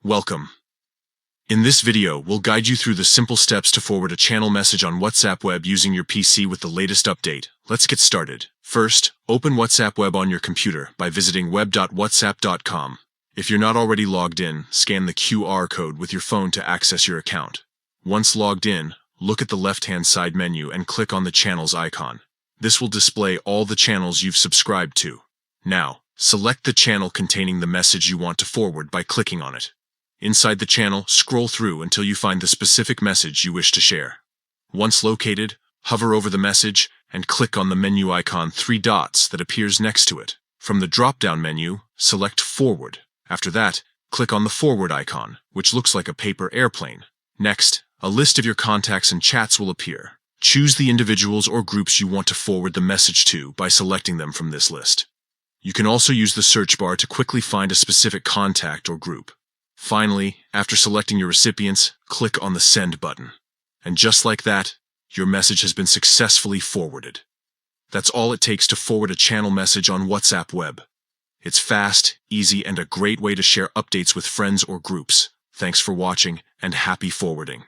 Welcome. In this video, we'll guide you through the simple steps to forward a channel message on WhatsApp Web using your PC with the latest update. Let's get started. First, open WhatsApp Web on your computer by visiting web.whatsapp.com. If you're not already logged in, scan the QR code with your phone to access your account. Once logged in, look at the left-hand side menu and click on the channels icon. This will display all the channels you've subscribed to. Now, select the channel containing the message you want to forward by clicking on it. Inside the channel, scroll through until you find the specific message you wish to share. Once located, hover over the message and click on the menu icon 3 dots that appears next to it. From the drop-down menu, select Forward. After that, click on the forward icon, which looks like a paper airplane. Next, a list of your contacts and chats will appear. Choose the individuals or groups you want to forward the message to by selecting them from this list. You can also use the search bar to quickly find a specific contact or group. Finally, after selecting your recipients, click on the Send button. And just like that, your message has been successfully forwarded. That's all it takes to forward a channel message on WhatsApp Web. It's fast, easy, and a great way to share updates with friends or groups. Thanks for watching, and happy forwarding.